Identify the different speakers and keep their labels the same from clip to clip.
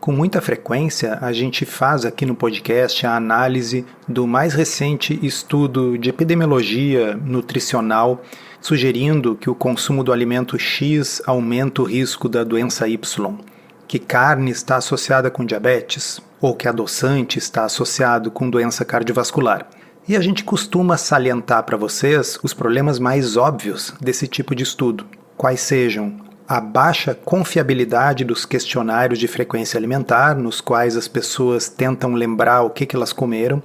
Speaker 1: Com muita frequência, a gente faz aqui no podcast a análise do mais recente estudo de epidemiologia nutricional, sugerindo que o consumo do alimento X aumenta o risco da doença Y, que carne está associada com diabetes, ou que adoçante está associado com doença cardiovascular. E a gente costuma salientar para vocês os problemas mais óbvios desse tipo de estudo, quais sejam a baixa confiabilidade dos questionários de frequência alimentar, nos quais as pessoas tentam lembrar o que elas comeram,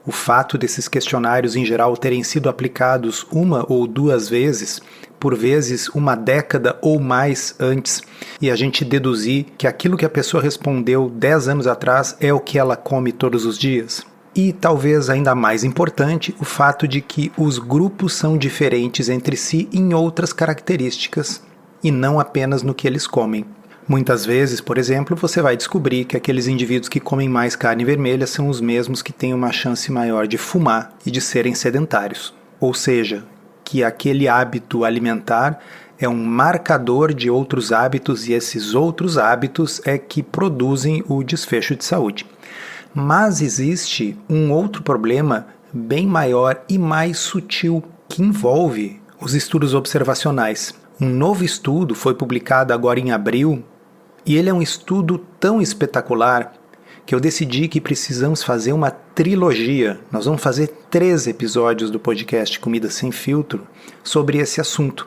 Speaker 1: o fato desses questionários em geral terem sido aplicados uma ou duas vezes, por vezes uma década ou mais antes, e a gente deduzir que aquilo que a pessoa respondeu 10 anos atrás é o que ela come todos os dias. E talvez ainda mais importante, o fato de que os grupos são diferentes entre si em outras características, e não apenas no que eles comem. Muitas vezes, por exemplo, você vai descobrir que aqueles indivíduos que comem mais carne vermelha são os mesmos que têm uma chance maior de fumar e de serem sedentários. Ou seja, que aquele hábito alimentar é um marcador de outros hábitos e esses outros hábitos é que produzem o desfecho de saúde. Mas existe um outro problema bem maior e mais sutil que envolve os estudos observacionais. Um novo estudo foi publicado agora em abril e ele é um estudo tão espetacular que eu decidi que precisamos fazer uma trilogia. Nós vamos fazer 3 episódios do podcast Comida Sem Filtro sobre esse assunto.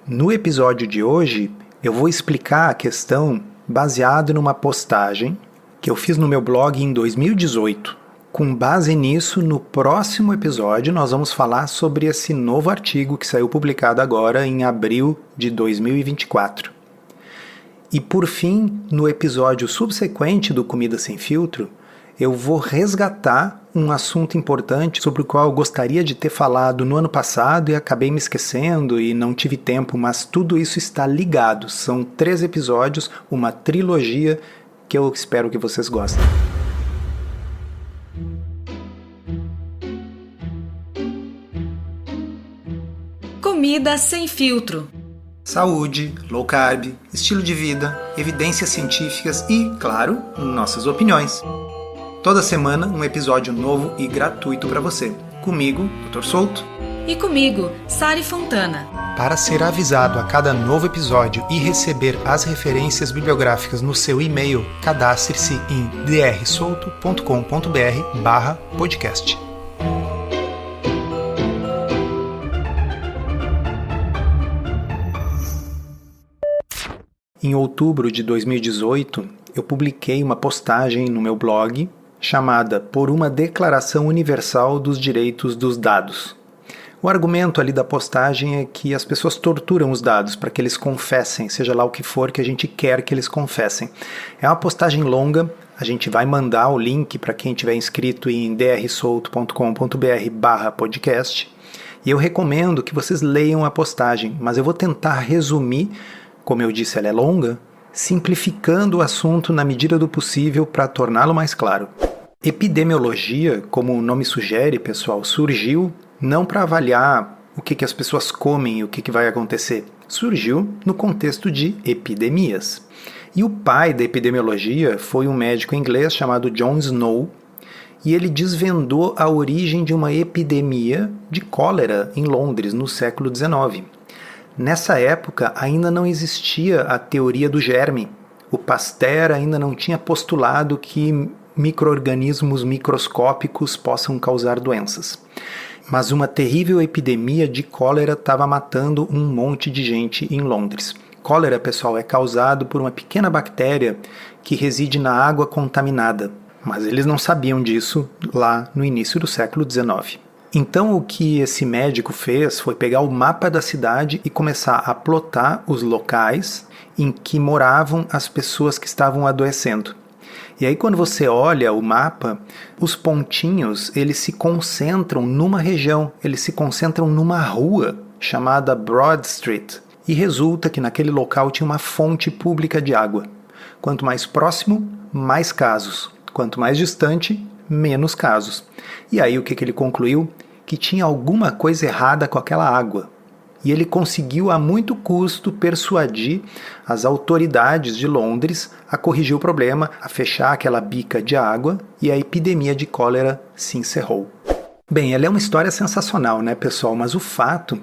Speaker 1: No episódio de hoje, eu vou explicar a questão baseado numa postagem que eu fiz no meu blog em 2018. Com base nisso, no próximo episódio, nós vamos falar sobre esse novo artigo que saiu publicado agora em abril de 2024. E por fim, no episódio subsequente do Comida Sem Filtro, eu vou resgatar um assunto importante sobre o qual eu gostaria de ter falado no ano passado e acabei me esquecendo e não tive tempo, mas tudo isso está ligado. São 3 episódios, uma trilogia que eu espero que vocês gostem.
Speaker 2: Comida Sem Filtro.
Speaker 1: Saúde, low carb, estilo de vida, evidências científicas e, claro, nossas opiniões. Toda semana um episódio novo e gratuito para você. Comigo, Dr. Souto.
Speaker 2: E comigo, Sari Fontana.
Speaker 1: Para ser avisado a cada novo episódio e receber as referências bibliográficas no seu e-mail, cadastre-se em drsolto.com.br/podcast. Em outubro de 2018, eu publiquei uma postagem no meu blog chamada Por uma Declaração Universal dos Direitos dos Dados. O argumento ali da postagem é que as pessoas torturam os dados para que eles confessem, seja lá o que for que a gente quer que eles confessem. É uma postagem longa, a gente vai mandar o link para quem estiver inscrito em drsolto.com.br/podcast e eu recomendo que vocês leiam a postagem, mas eu vou tentar resumir. Como eu disse, ela é longa, simplificando o assunto na medida do possível para torná-lo mais claro. Epidemiologia, como o nome sugere, pessoal, surgiu não para avaliar o que as pessoas comem e o que vai acontecer. Surgiu no contexto de epidemias. E o pai da epidemiologia foi um médico inglês chamado John Snow, e ele desvendou a origem de uma epidemia de cólera em Londres, no século XIX. Nessa época, ainda não existia a teoria do germe. O Pasteur ainda não tinha postulado que micro-organismos microscópicos possam causar doenças. Mas uma terrível epidemia de cólera estava matando um monte de gente em Londres. Cólera, pessoal, é causado por uma pequena bactéria que reside na água contaminada. Mas eles não sabiam disso lá no início do século XIX. Então o que esse médico fez foi pegar o mapa da cidade e começar a plotar os locais em que moravam as pessoas que estavam adoecendo. E aí quando você olha o mapa, os pontinhos eles se concentram numa região, eles se concentram numa rua chamada Broad Street. E resulta que naquele local tinha uma fonte pública de água. Quanto mais próximo, mais casos. Quanto mais distante, menos casos. E aí o que ele concluiu? Que tinha alguma coisa errada com aquela água. e ele conseguiu a muito custo persuadir as autoridades de Londres a corrigir o problema, a fechar aquela bica de água e a epidemia de cólera se encerrou. Bem, ela é uma história sensacional, né, pessoal? Mas o fato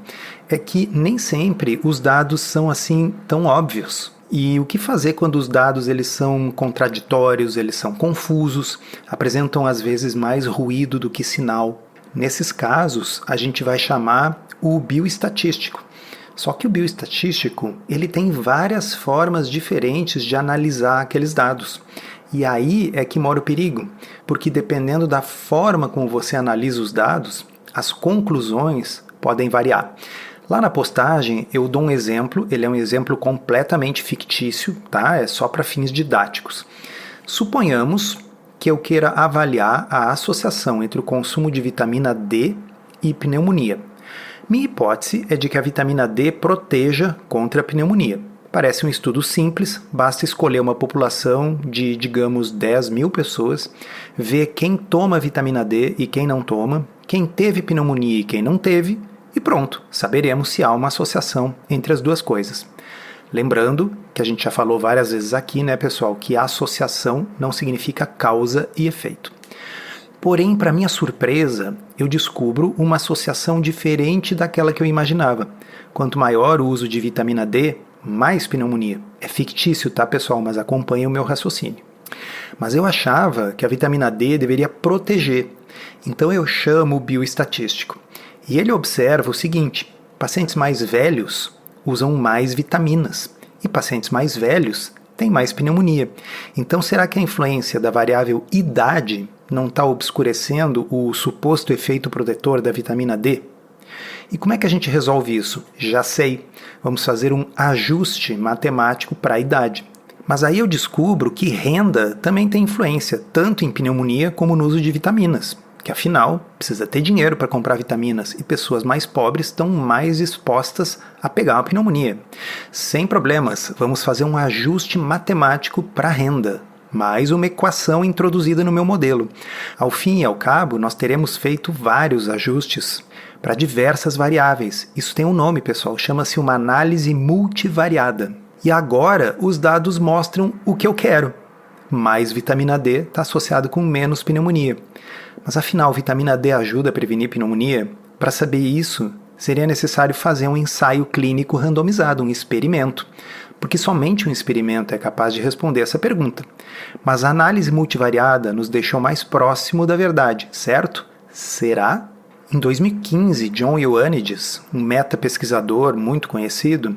Speaker 1: é que nem sempre os dados são assim tão óbvios. E o que fazer quando os dados eles são contraditórios, eles são confusos, apresentam às vezes mais ruído do que sinal? Nesses casos, a gente vai chamar o bioestatístico. Só que o bioestatístico ele tem várias formas diferentes de analisar aqueles dados. E aí é que mora o perigo, porque dependendo da forma como você analisa os dados, as conclusões podem variar. Lá na postagem eu dou um exemplo, ele é um exemplo completamente fictício, tá? É só para fins didáticos. Suponhamos que eu queira avaliar a associação entre o consumo de vitamina D e pneumonia. Minha hipótese é de que a vitamina D proteja contra a pneumonia. Parece um estudo simples, basta escolher uma população de, digamos, 10 mil pessoas, ver quem toma vitamina D e quem não toma, quem teve pneumonia e quem não teve, e pronto, saberemos se há uma associação entre as duas coisas. Lembrando que a gente já falou várias vezes aqui, né, pessoal, que associação não significa causa e efeito. Porém, para minha surpresa, eu descubro uma associação diferente daquela que eu imaginava. Quanto maior o uso de vitamina D, mais pneumonia. É fictício, tá, pessoal? Mas acompanha o meu raciocínio. Mas eu achava que a vitamina D deveria proteger. Então eu chamo o bioestatístico. E ele observa o seguinte: pacientes mais velhos usam mais vitaminas e pacientes mais velhos têm mais pneumonia. Então será que a influência da variável idade não está obscurecendo o suposto efeito protetor da vitamina D? E como é que a gente resolve isso? Já sei, vamos fazer um ajuste matemático para a idade. Mas aí eu descubro que renda também tem influência, tanto em pneumonia como no uso de vitaminas, que afinal precisa ter dinheiro para comprar vitaminas e pessoas mais pobres estão mais expostas a pegar uma pneumonia. Sem problemas, vamos fazer um ajuste matemático para a renda. Mais uma equação introduzida no meu modelo. Ao fim e ao cabo, nós teremos feito vários ajustes para diversas variáveis. Isso tem um nome, pessoal, chama-se uma análise multivariada. E agora os dados mostram o que eu quero. Mais vitamina D está associado com menos pneumonia. Mas afinal, vitamina D ajuda a prevenir pneumonia? Para saber isso, seria necessário fazer um ensaio clínico randomizado, um experimento. Porque somente um experimento é capaz de responder essa pergunta. Mas a análise multivariada nos deixou mais próximo da verdade, certo? Será? Em 2015, John Ioannidis, um meta-pesquisador muito conhecido,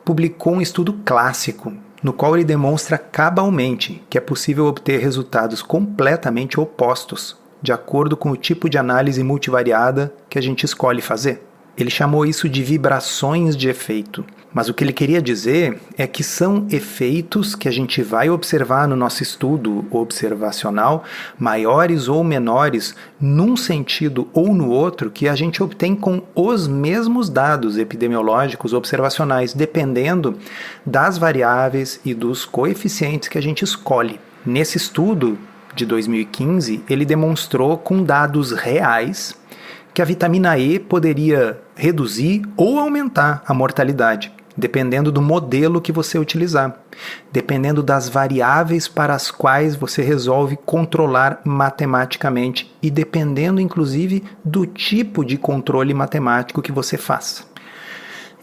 Speaker 1: publicou um estudo clássico, no qual ele demonstra cabalmente que é possível obter resultados completamente opostos, de acordo com o tipo de análise multivariada que a gente escolhe fazer. Ele chamou isso de vibrações de efeito. Mas o que ele queria dizer é que são efeitos que a gente vai observar no nosso estudo observacional, maiores ou menores, num sentido ou no outro, que a gente obtém com os mesmos dados epidemiológicos observacionais, dependendo das variáveis e dos coeficientes que a gente escolhe. Nesse estudo de 2015, ele demonstrou com dados reais que a vitamina E poderia reduzir ou aumentar a mortalidade, dependendo do modelo que você utilizar, dependendo das variáveis para as quais você resolve controlar matematicamente e dependendo, inclusive, do tipo de controle matemático que você faz.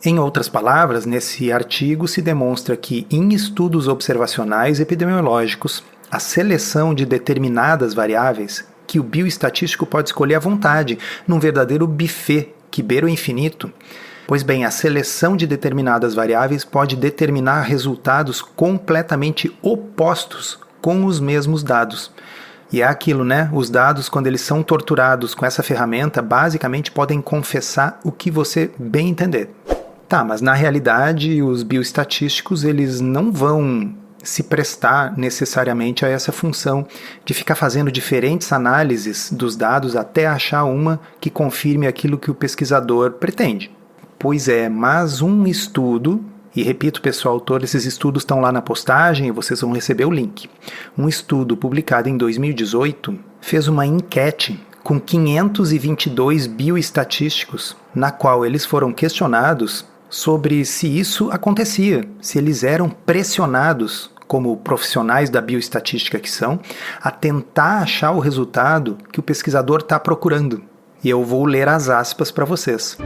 Speaker 1: Em outras palavras, nesse artigo se demonstra que, em estudos observacionais epidemiológicos, a seleção de determinadas variáveis que o bioestatístico pode escolher à vontade, num verdadeiro buffet que beira o infinito. Pois bem, a seleção de determinadas variáveis pode determinar resultados completamente opostos com os mesmos dados. E é aquilo, né? Os dados, quando eles são torturados com essa ferramenta, basicamente podem confessar o que você bem entender. Tá, mas na realidade os bioestatísticos eles não vão se prestar necessariamente a essa função de ficar fazendo diferentes análises dos dados até achar uma que confirme aquilo que o pesquisador pretende. Pois é, mas um estudo, e repito pessoal, todos esses estudos estão lá na postagem e vocês vão receber o link. Um estudo publicado em 2018 fez uma enquete com 522 bioestatísticos, na qual eles foram questionados sobre se isso acontecia, se eles eram pressionados, como profissionais da bioestatística que são, a tentar achar o resultado que o pesquisador está procurando. E eu vou ler as aspas para vocês.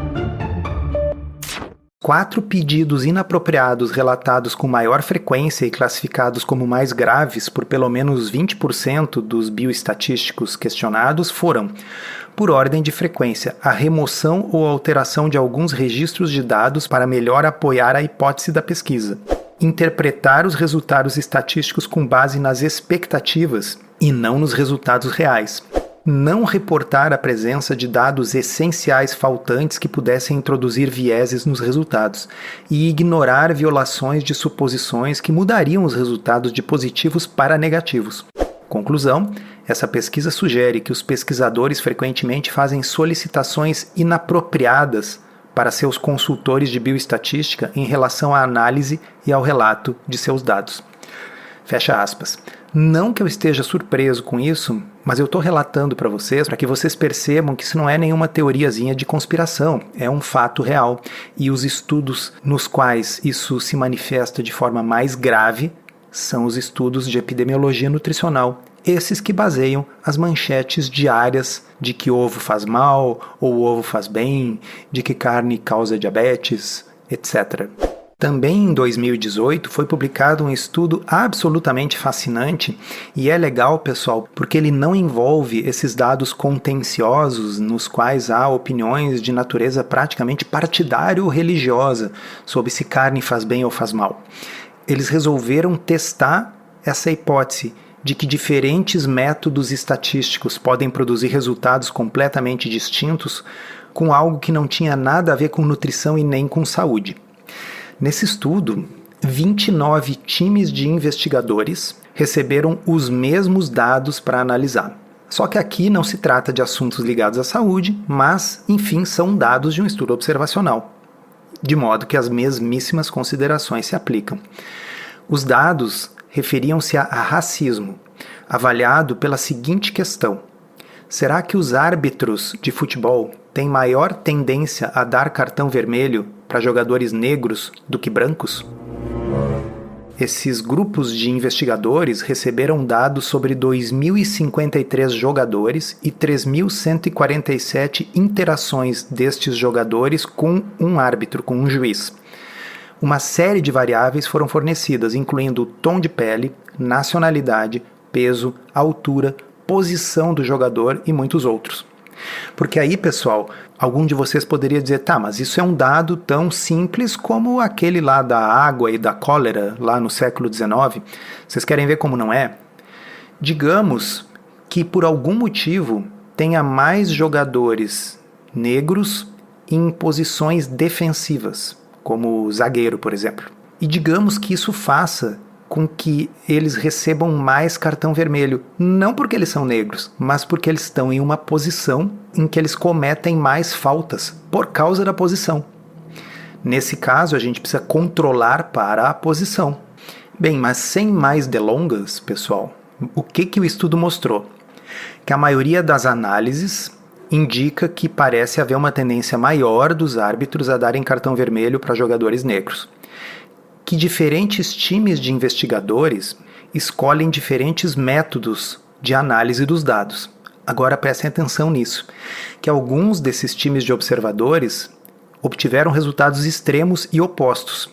Speaker 1: 4 pedidos inapropriados relatados com maior frequência e classificados como mais graves por pelo menos 20% dos bioestatísticos questionados foram, por ordem de frequência, a remoção ou alteração de alguns registros de dados para melhor apoiar a hipótese da pesquisa, interpretar os resultados estatísticos com base nas expectativas e não nos resultados reais, não reportar a presença de dados essenciais faltantes que pudessem introduzir vieses nos resultados e ignorar violações de suposições que mudariam os resultados de positivos para negativos. Conclusão: essa pesquisa sugere que os pesquisadores frequentemente fazem solicitações inapropriadas para seus consultores de bioestatística em relação à análise e ao relato de seus dados. Fecha aspas. Não que eu esteja surpreso com isso, mas eu estou relatando para vocês, para que vocês percebam que isso não é nenhuma teoriazinha de conspiração, é um fato real. E os estudos nos quais isso se manifesta de forma mais grave são os estudos de epidemiologia nutricional, esses que baseiam as manchetes diárias de que ovo faz mal ou ovo faz bem, de que carne causa diabetes, etc. Também em 2018 foi publicado um estudo absolutamente fascinante e é legal, pessoal, porque ele não envolve esses dados contenciosos nos quais há opiniões de natureza praticamente partidária ou religiosa sobre se carne faz bem ou faz mal. Eles resolveram testar essa hipótese de que diferentes métodos estatísticos podem produzir resultados completamente distintos com algo que não tinha nada a ver com nutrição e nem com saúde. Nesse estudo, 29 times de investigadores receberam os mesmos dados para analisar. Só que aqui não se trata de assuntos ligados à saúde, mas, enfim, são dados de um estudo observacional, de modo que as mesmíssimas considerações se aplicam. Os dados referiam-se a racismo, avaliado pela seguinte questão: será que os árbitros de futebol têm maior tendência a dar cartão vermelho para jogadores negros do que brancos? Esses grupos de investigadores receberam dados sobre 2.053 jogadores e 3.147 interações destes jogadores com um árbitro, com um juiz. Uma série de variáveis foram fornecidas, incluindo o tom de pele, nacionalidade, peso, altura, posição do jogador e muitos outros. Porque aí, pessoal, algum de vocês poderia dizer, tá, mas isso é um dado tão simples como aquele lá da água e da cólera, lá no século XIX. Vocês querem ver como não é? Digamos que por algum motivo tenha mais jogadores negros em posições defensivas, como zagueiro, por exemplo. E digamos que isso faça com que eles recebam mais cartão vermelho, não porque eles são negros, mas porque eles estão em uma posição em que eles cometem mais faltas por causa da posição. Nesse caso, a gente precisa controlar para a posição. Bem, mas sem mais delongas, pessoal, o que o estudo mostrou? Que a maioria das análises indica que parece haver uma tendência maior dos árbitros a darem cartão vermelho para jogadores negros. Que diferentes times de investigadores escolhem diferentes métodos de análise dos dados. Agora prestem atenção nisso, que alguns desses times de observadores obtiveram resultados extremos e opostos.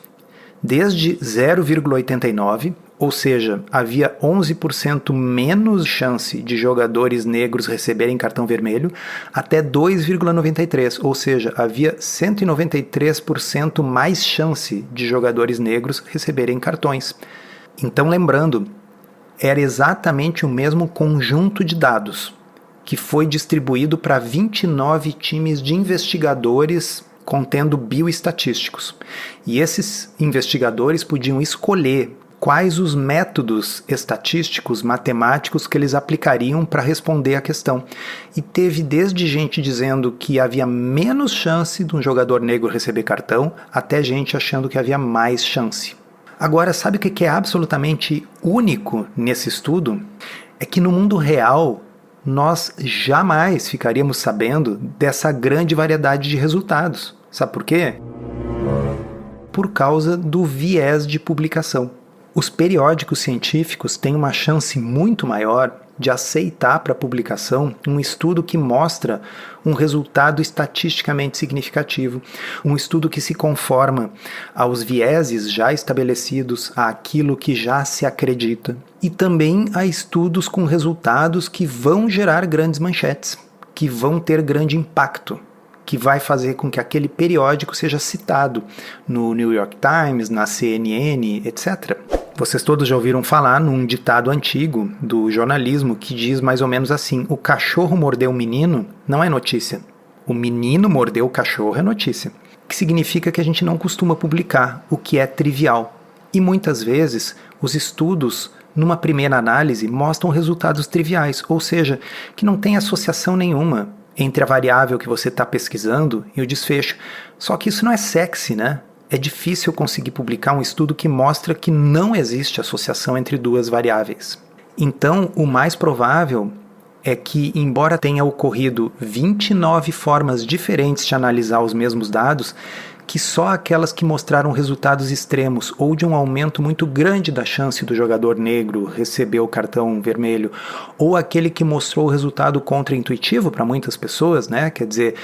Speaker 1: Desde 0,89, ou seja, havia 11% menos chance de jogadores negros receberem cartão vermelho, até 2,93, ou seja, havia 193% mais chance de jogadores negros receberem cartões. Então, lembrando, era exatamente o mesmo conjunto de dados que foi distribuído para 29 times de investigadores contendo bioestatísticos. E esses investigadores podiam escolher quais os métodos estatísticos, matemáticos que eles aplicariam para responder à questão. E teve desde gente dizendo que havia menos chance de um jogador negro receber cartão, até gente achando que havia mais chance. Agora, sabe o que é absolutamente único nesse estudo? É que no mundo real nós jamais ficaríamos sabendo dessa grande variedade de resultados. Sabe por quê? Por causa do viés de publicação. Os periódicos científicos têm uma chance muito maior de aceitar para publicação um estudo que mostra um resultado estatisticamente significativo, um estudo que se conforma aos vieses já estabelecidos, àquilo que já se acredita, e também a estudos com resultados que vão gerar grandes manchetes, que vão ter grande impacto, que vai fazer com que aquele periódico seja citado no New York Times, na CNN, etc. Vocês todos já ouviram falar num ditado antigo do jornalismo que diz mais ou menos assim: o cachorro mordeu o menino não é notícia, o menino mordeu o cachorro é notícia. Que significa que a gente não costuma publicar o que é trivial. E muitas vezes os estudos, numa primeira análise, mostram resultados triviais, ou seja, que não tem associação nenhuma entre a variável que você está pesquisando e o desfecho. Só que isso não é sexy, né? É difícil conseguir publicar um estudo que mostra que não existe associação entre duas variáveis. Então, o mais provável é que, embora tenha ocorrido 29 formas diferentes de analisar os mesmos dados, que só aquelas que mostraram resultados extremos ou de um aumento muito grande da chance do jogador negro receber o cartão vermelho, ou aquele que mostrou o resultado contraintuitivo para muitas pessoas, né? Quer dizer,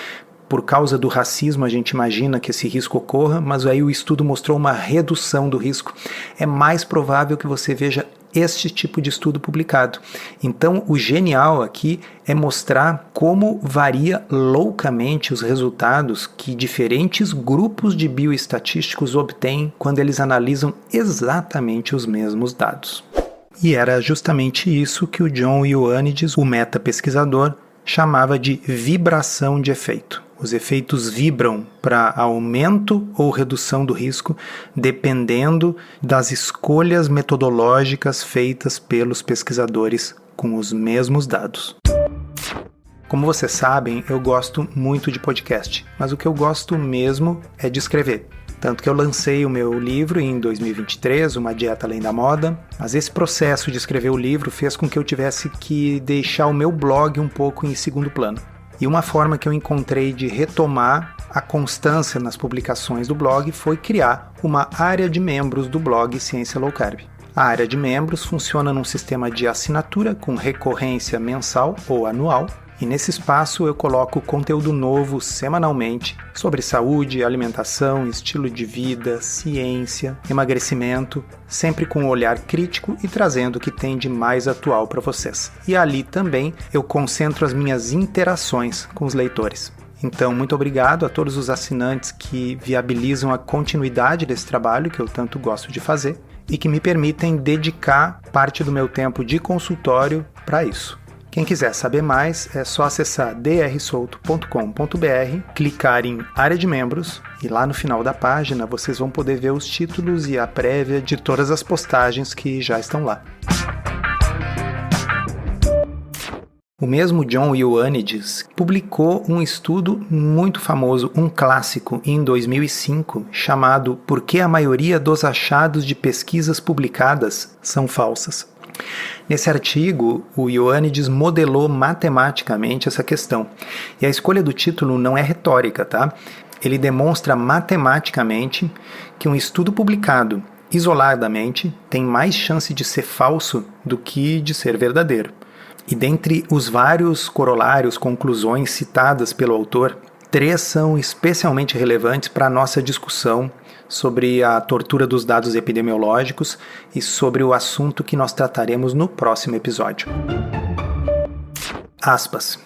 Speaker 1: por causa do racismo a gente imagina que esse risco ocorra, mas aí o estudo mostrou uma redução do risco. É mais provável que você veja este tipo de estudo publicado. Então, o genial aqui é mostrar como varia loucamente os resultados que diferentes grupos de bioestatísticos obtêm quando eles analisam exatamente os mesmos dados. E era justamente isso que o John Ioannidis, o meta-pesquisador, chamava de vibração de efeito. Os efeitos vibram para aumento ou redução do risco, dependendo das escolhas metodológicas feitas pelos pesquisadores com os mesmos dados. Como vocês sabem, eu gosto muito de podcast, mas o que eu gosto mesmo é de escrever. Tanto que eu lancei o meu livro em 2023, Uma Dieta Além da Moda, mas esse processo de escrever o livro fez com que eu tivesse que deixar o meu blog um pouco em segundo plano. E uma forma que eu encontrei de retomar a constância nas publicações do blog foi criar uma área de membros do blog Ciência Low Carb. A área de membros funciona num sistema de assinatura com recorrência mensal ou anual, e nesse espaço eu coloco conteúdo novo semanalmente sobre saúde, alimentação, estilo de vida, ciência, emagrecimento, sempre com um olhar crítico e trazendo o que tem de mais atual para vocês. E ali também eu concentro as minhas interações com os leitores. Então, muito obrigado a todos os assinantes que viabilizam a continuidade desse trabalho que eu tanto gosto de fazer e que me permitem dedicar parte do meu tempo de consultório para isso. Quem quiser saber mais é só acessar drsolto.com.br, clicar em área de membros e lá no final da página vocês vão poder ver os títulos e a prévia de todas as postagens que já estão lá. O mesmo John Ioannidis publicou um estudo muito famoso, um clássico, em 2005, chamado Por que a maioria dos achados de pesquisas publicadas são falsas? Nesse artigo, o Ioannidis modelou matematicamente essa questão. E a escolha do título não é retórica, tá? Ele demonstra matematicamente que um estudo publicado isoladamente tem mais chance de ser falso do que de ser verdadeiro. E dentre os vários corolários, conclusões citadas pelo autor, 3 são especialmente relevantes para a nossa discussão sobre a tortura dos dados epidemiológicos e sobre o assunto que nós trataremos no próximo episódio. Aspas.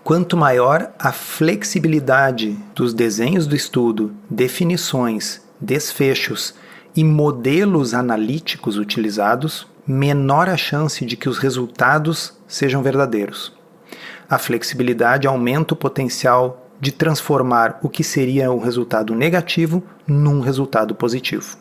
Speaker 1: Quanto maior a flexibilidade dos desenhos do estudo, definições, desfechos e modelos analíticos utilizados, menor a chance de que os resultados sejam verdadeiros. A flexibilidade aumenta o potencial de transformar o que seria um resultado negativo num resultado positivo.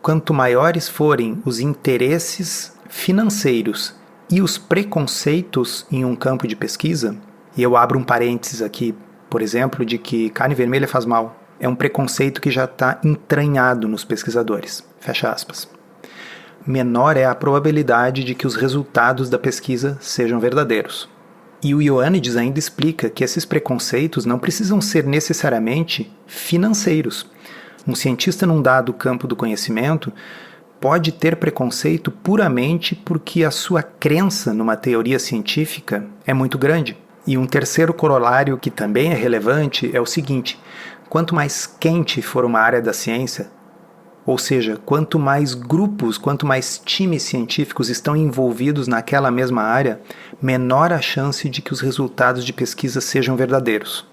Speaker 1: Quanto maiores forem os interesses financeiros e os preconceitos em um campo de pesquisa, e eu abro um parênteses aqui, por exemplo, de que carne vermelha faz mal, é um preconceito que já está entranhado nos pesquisadores. Fecha aspas. Menor é a probabilidade de que os resultados da pesquisa sejam verdadeiros. E o Ioannidis ainda explica que esses preconceitos não precisam ser necessariamente financeiros. Um cientista num dado campo do conhecimento pode ter preconceito puramente porque a sua crença numa teoria científica é muito grande. E um terceiro corolário que também é relevante é o seguinte: quanto mais quente for uma área da ciência, ou seja, quanto mais grupos, quanto mais times científicos estão envolvidos naquela mesma área, menor a chance de que os resultados de pesquisa sejam verdadeiros.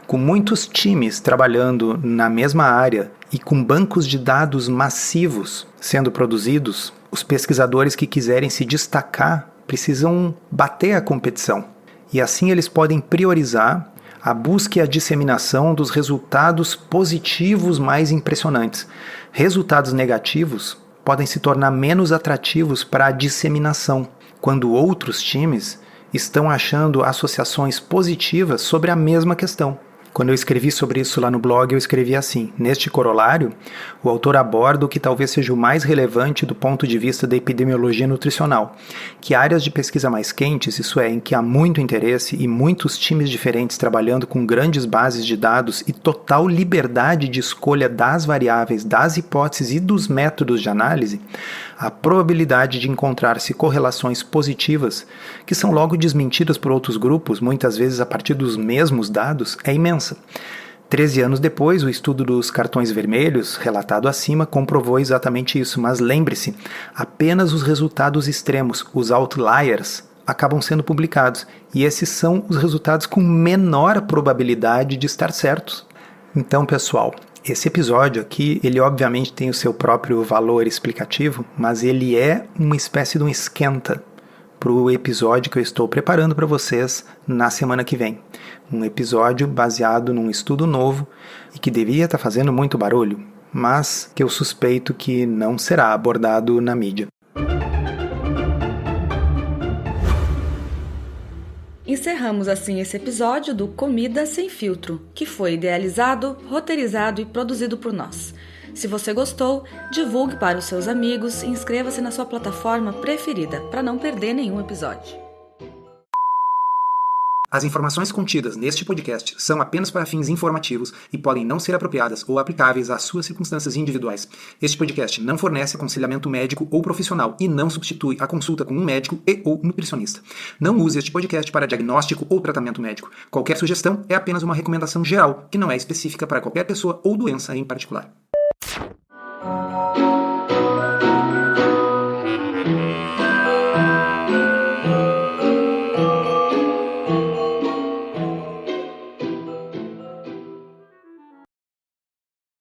Speaker 1: Com muitos times trabalhando na mesma área e com bancos de dados massivos sendo produzidos, os pesquisadores que quiserem se destacar precisam bater a competição. E assim eles podem priorizar a busca e a disseminação dos resultados positivos mais impressionantes. Resultados negativos podem se tornar menos atrativos para a disseminação, quando outros times estão achando associações positivas sobre a mesma questão. Quando eu escrevi sobre isso lá no blog, eu escrevi assim: neste corolário, o autor aborda o que talvez seja o mais relevante do ponto de vista da epidemiologia nutricional, que áreas de pesquisa mais quentes, isso é, em que há muito interesse e muitos times diferentes trabalhando com grandes bases de dados e total liberdade de escolha das variáveis, das hipóteses e dos métodos de análise, a probabilidade de encontrar-se correlações positivas, que são logo desmentidas por outros grupos, muitas vezes a partir dos mesmos dados, é imensa. 13 anos depois, o estudo dos cartões vermelhos, relatado acima, comprovou exatamente isso, mas lembre-se, apenas os resultados extremos, os outliers, acabam sendo publicados, e esses são os resultados com menor probabilidade de estar certos. Então, pessoal, esse episódio aqui, ele obviamente tem o seu próprio valor explicativo, mas ele é uma espécie de um esquenta para o episódio que eu estou preparando para vocês na semana que vem. Um episódio baseado num estudo novo e que deveria estar fazendo muito barulho, mas que eu suspeito que não será abordado na mídia.
Speaker 2: Encerramos assim esse episódio do Comida Sem Filtro, que foi idealizado, roteirizado e produzido por nós. Se você gostou, divulgue para os seus amigos e inscreva-se na sua plataforma preferida para não perder nenhum episódio.
Speaker 1: As informações contidas neste podcast são apenas para fins informativos e podem não ser apropriadas ou aplicáveis às suas circunstâncias individuais. Este podcast não fornece aconselhamento médico ou profissional e não substitui a consulta com um médico ou nutricionista. Não use este podcast para diagnóstico ou tratamento médico. Qualquer sugestão é apenas uma recomendação geral, que não é específica para qualquer pessoa ou doença em particular.